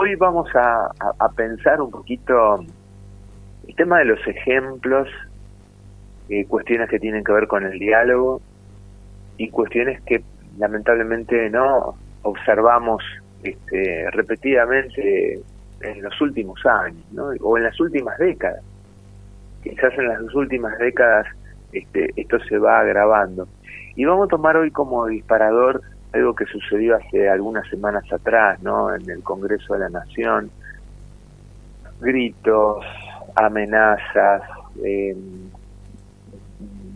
hoy vamos a pensar un poquito el tema de los ejemplos, cuestiones que tienen que ver con el diálogo y cuestiones que lamentablemente no observamos repetidamente en los últimos años, ¿no? O en las últimas décadas. Quizás en las últimas décadas esto se va agravando. Y vamos a tomar hoy como disparador algo que sucedió hace algunas semanas atrás, ¿no? En el Congreso de la Nación. Gritos, amenazas,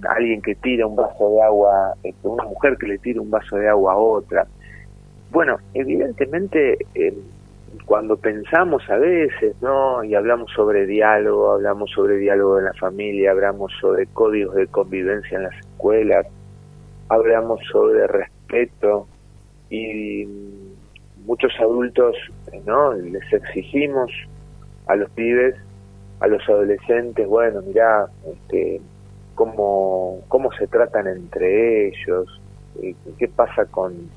alguien que tira un vaso de agua, una mujer que le tira un vaso de agua a otra. Bueno, evidentemente cuando pensamos a veces, ¿no? Y hablamos sobre diálogo en la familia, hablamos sobre códigos de convivencia en las escuelas, hablamos sobre respeto y muchos adultos, ¿no? Les exigimos a los pibes, a los adolescentes, bueno, mirá, cómo se tratan entre ellos, qué pasa con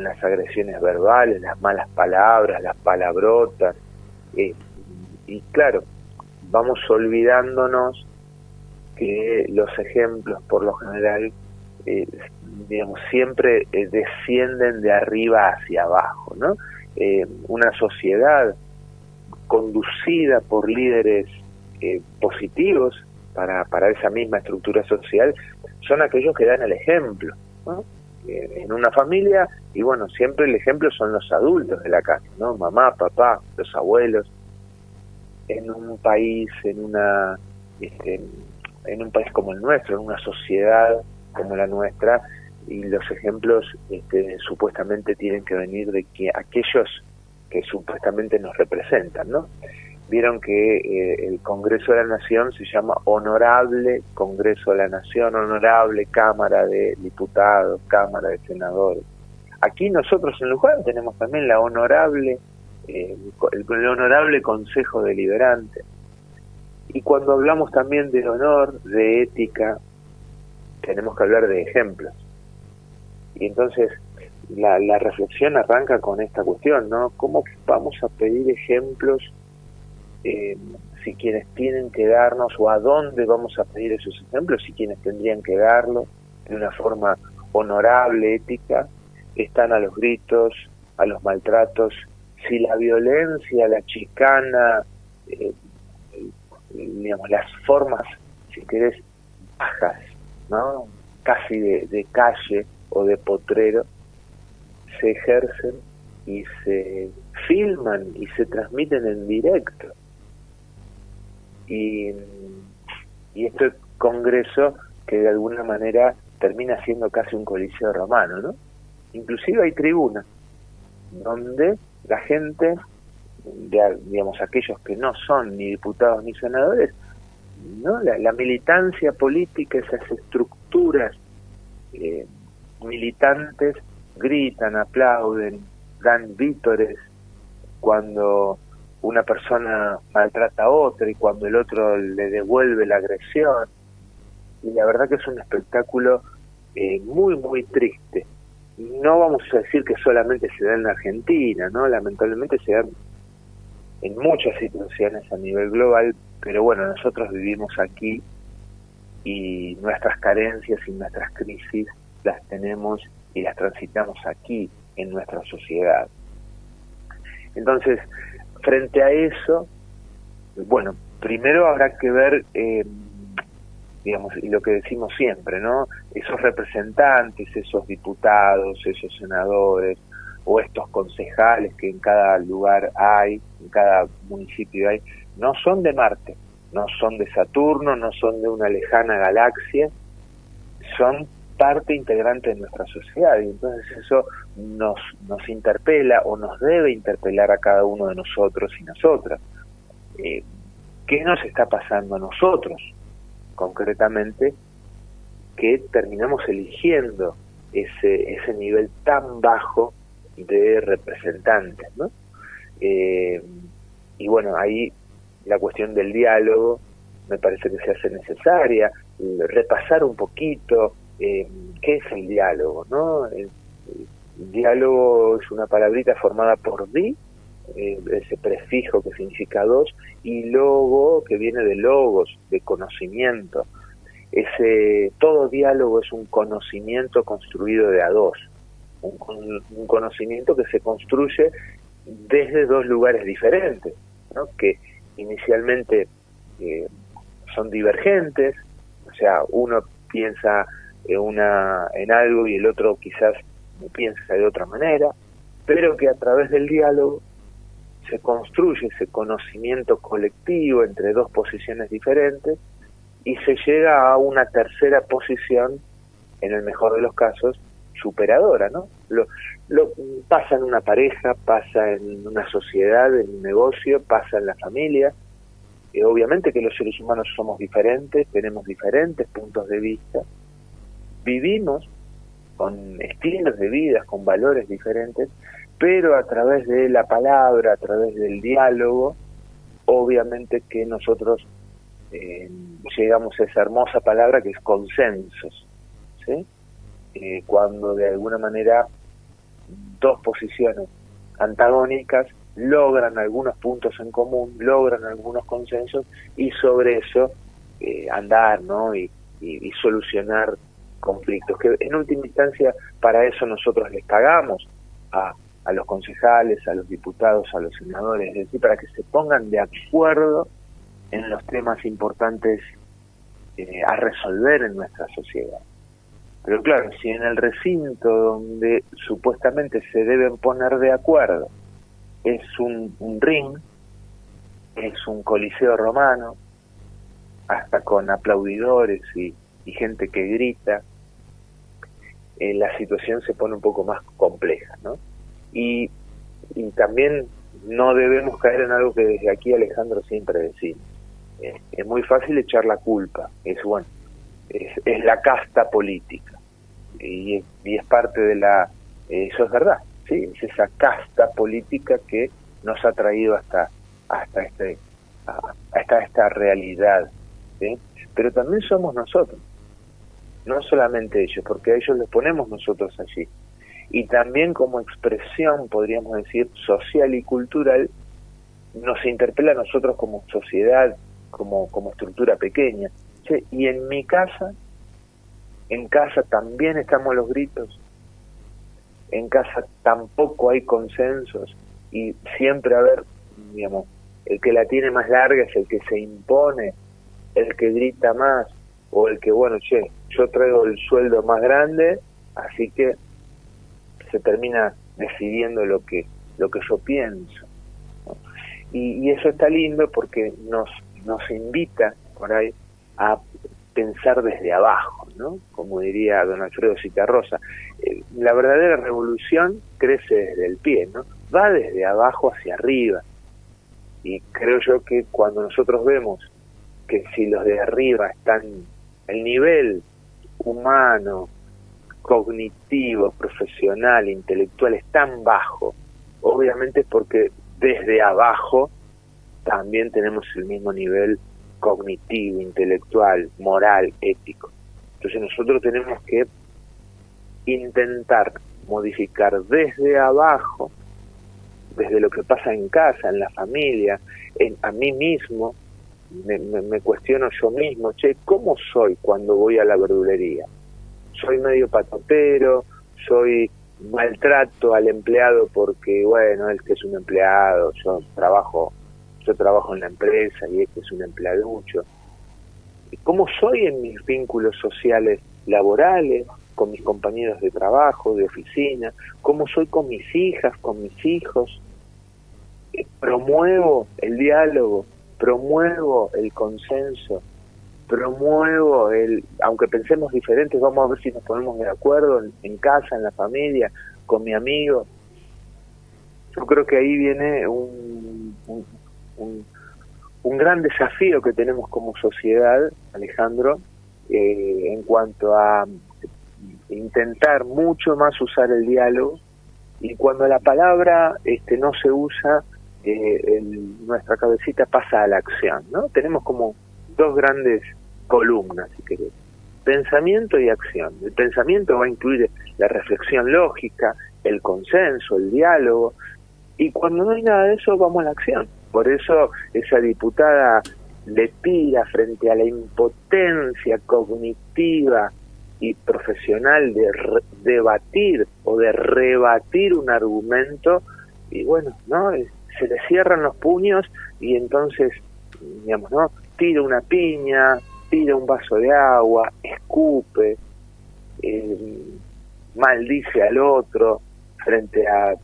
las agresiones verbales, las malas palabras, las palabrotas, y claro, vamos olvidándonos que los ejemplos por lo general siempre descienden de arriba hacia abajo, ¿no? Una sociedad conducida por líderes positivos para esa misma estructura social son aquellos que dan el ejemplo, ¿no? En una familia, y bueno, siempre el ejemplo son los adultos de la casa, ¿no? Mamá, papá, los abuelos. En un país, en un país como el nuestro, en una sociedad como la nuestra, y los ejemplos supuestamente tienen que venir de aquellos que supuestamente nos representan, ¿no? Vieron que el Congreso de la Nación se llama Honorable Congreso de la Nación, Honorable Cámara de Diputados, Cámara de Senadores. Aquí nosotros en Luján tenemos también la honorable, el Honorable Consejo Deliberante. Y cuando hablamos también de honor, de ética, tenemos que hablar de ejemplos. Y entonces la reflexión arranca con esta cuestión, ¿no? ¿Cómo vamos a pedir ejemplos si quienes tienen que darnos, o a dónde vamos a pedir esos ejemplos, si quienes tendrían que darlo de una forma honorable, ética, están a los gritos, a los maltratos? Si la violencia, la chicana, las formas, si querés, bajas, ¿no? Casi de calle o de potrero, se ejercen y se filman y se transmiten en directo. Y este congreso que de alguna manera termina siendo casi un coliseo romano, ¿no? Inclusive hay tribunas donde la gente, aquellos que no son ni diputados ni senadores, ¿no? La militancia política, esas estructuras militantes gritan, aplauden, dan vítores cuando una persona maltrata a otra y cuando el otro le devuelve la agresión. Y la verdad que es un espectáculo muy, muy triste. No vamos a decir que solamente se da en la Argentina, ¿no? Lamentablemente se da en muchas situaciones a nivel global, pero bueno, nosotros vivimos aquí y nuestras carencias y nuestras crisis las tenemos y las transitamos aquí en nuestra sociedad. Entonces, frente a eso, bueno, primero habrá que ver, y lo que decimos siempre, ¿no? Esos representantes, esos diputados, esos senadores, o estos concejales que en cada lugar hay, en cada municipio hay, no son de Marte, no son de Saturno, no son de una lejana galaxia, son parte integrante de nuestra sociedad, y entonces eso nos interpela o nos debe interpelar a cada uno de nosotros y nosotras. ¿Qué nos está pasando a nosotros concretamente que terminamos eligiendo ese nivel tan bajo de representantes, ¿no? Y bueno, ahí la cuestión del diálogo me parece que se hace necesaria, repasar un poquito qué es el diálogo, ¿no? El diálogo es una palabrita formada por di ese prefijo que significa dos, y logo, que viene de logos, de conocimiento. Todo diálogo es un conocimiento construido de a dos, un conocimiento que se construye desde dos lugares diferentes, ¿no? Que inicialmente son divergentes, o sea, uno piensa en algo y el otro quizás piensa de otra manera, pero que a través del diálogo se construye ese conocimiento colectivo entre dos posiciones diferentes y se llega a una tercera posición, en el mejor de los casos, superadora, ¿no? Pasa en una pareja, pasa en una sociedad, en un negocio, pasa en la familia. Obviamente que los seres humanos somos diferentes, tenemos diferentes puntos de vista, vivimos con estilos de vida, con valores diferentes, pero a través de la palabra, a través del diálogo, obviamente que nosotros llegamos a esa hermosa palabra que es consensos, ¿sí? Cuando de alguna manera dos posiciones antagónicas logran algunos puntos en común, logran algunos consensos, y sobre eso andar, ¿no? y solucionar conflictos, que en última instancia para eso nosotros les pagamos a los concejales, a los diputados, a los senadores, es decir, para que se pongan de acuerdo en los temas importantes a resolver en nuestra sociedad. Pero claro, si en el recinto donde supuestamente se deben poner de acuerdo es un ring, es un coliseo romano, hasta con aplaudidores y gente que grita, la situación se pone un poco más compleja, ¿no? Y también no debemos caer en algo que desde aquí Alejandro siempre decimos. Es muy fácil echar la culpa, es la casta política, y es parte de eso es verdad, sí, es esa casta política que nos ha traído hasta esta realidad, ¿sí? Pero también somos nosotros, no solamente ellos, porque a ellos les ponemos nosotros allí, y también como expresión, podríamos decir, social y cultural, nos interpela a nosotros como sociedad, como estructura pequeña. Che, y en mi casa, también estamos los gritos, en casa tampoco hay consensos, y siempre digamos, el que la tiene más larga es el que se impone, el que grita más, o el que, bueno, yo traigo el sueldo más grande, así que se termina decidiendo lo que yo pienso, ¿no? Y eso está lindo porque nos invita por ahí a pensar desde abajo, ¿no? Como diría don Alfredo Citarrosa, la verdadera revolución crece desde el pie, ¿no? Va desde abajo hacia arriba, y creo yo que cuando nosotros vemos que si los de arriba están, el nivel humano, cognitivo, profesional, intelectual es tan bajo, obviamente es porque desde abajo también tenemos el mismo nivel cognitivo, intelectual, moral, ético. Entonces nosotros tenemos que intentar modificar desde abajo, desde lo que pasa en casa, en la familia, a mí mismo. Me cuestiono yo mismo, ¿cómo soy cuando voy a la verdulería? Soy medio patotero, soy maltrato al empleado porque, bueno, él que es un empleado, yo trabajo en la empresa y este es un empleaducho. ¿Cómo soy en mis vínculos sociales laborales, con mis compañeros de trabajo, de oficina? ¿Cómo soy con mis hijas, con mis hijos? Promuevo el diálogo, promuevo el consenso, promuevo aunque pensemos diferentes, vamos a ver si nos ponemos de acuerdo en casa, en la familia, con mi amigo. Yo creo que ahí viene un gran desafío que tenemos como sociedad, Alejandro, en cuanto a intentar mucho más usar el diálogo, y cuando la palabra no se usa, nuestra cabecita pasa a la acción, ¿no? Tenemos como dos grandes columnas, si querés: pensamiento y acción. El pensamiento va a incluir la reflexión lógica, el consenso, el diálogo, y cuando no hay nada de eso vamos a la acción. Por eso esa diputada le tira frente a la impotencia cognitiva y profesional de debatir o de rebatir un argumento, y bueno, ¿no? Se le cierran los puños y entonces, digamos, ¿no? Tira una piña, tira un vaso de agua, escupe, maldice al otro frente a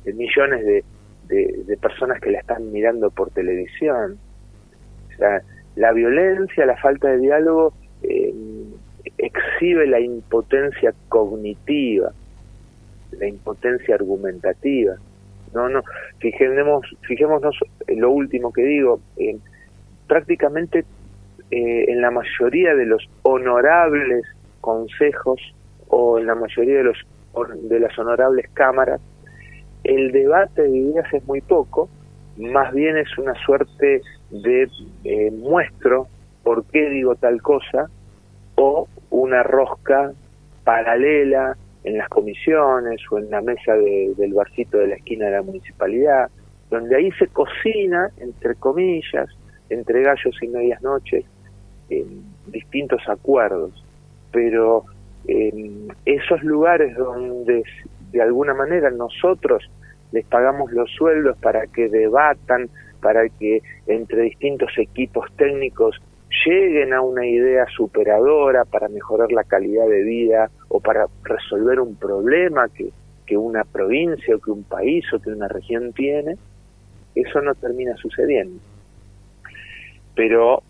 millones de personas que la están mirando por televisión. O sea, la violencia, la falta de diálogo exhibe la impotencia cognitiva, la impotencia argumentativa. No, fijémonos en lo último que digo, prácticamente en la mayoría de los honorables consejos o en la mayoría de las honorables cámaras, el debate de ideas es muy poco, más bien es una suerte de muestro por qué digo tal cosa, o una rosca paralela en las comisiones o en la mesa del barcito de la esquina de la municipalidad, donde ahí se cocina, entre comillas, entre gallos y medias noches, distintos acuerdos. Pero esos lugares donde de alguna manera nosotros les pagamos los sueldos para que debatan, para que entre distintos equipos técnicos lleguen a una idea superadora para mejorar la calidad de vida o para resolver un problema que una provincia o que un país o que una región tiene, eso no termina sucediendo. Pero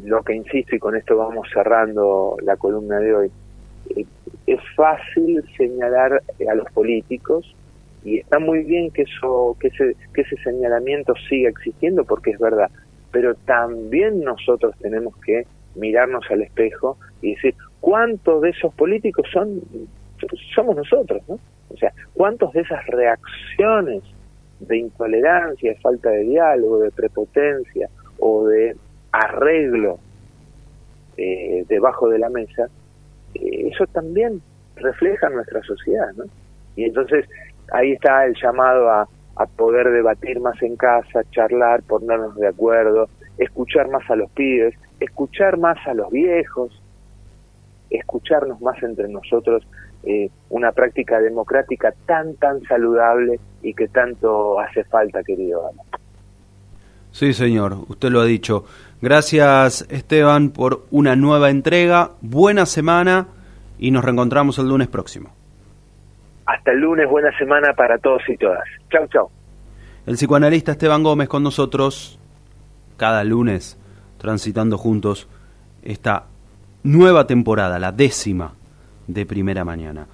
lo que insisto, y con esto vamos cerrando la columna de hoy, es fácil señalar a los políticos, y está muy bien que ese señalamiento siga existiendo porque es verdad, pero también nosotros tenemos que mirarnos al espejo y decir cuántos de esos políticos somos nosotros, ¿no? O sea, cuántos de esas reacciones de intolerancia, de falta de diálogo, de prepotencia o de arreglo debajo de la mesa, eso también refleja nuestra sociedad, ¿no? Y entonces ahí está el llamado a poder debatir más en casa, charlar, ponernos de acuerdo, escuchar más a los pibes, escuchar más a los viejos, escucharnos más entre nosotros, una práctica democrática tan saludable y que tanto hace falta, querido Ana. Sí, señor, usted lo ha dicho. Gracias, Esteban, por una nueva entrega. Buena semana y nos reencontramos el lunes próximo. Hasta el lunes, buena semana para todos y todas. Chau, chau. El psicoanalista Esteban Gómez con nosotros cada lunes, transitando juntos esta nueva temporada, la 10ª de Primera Mañana.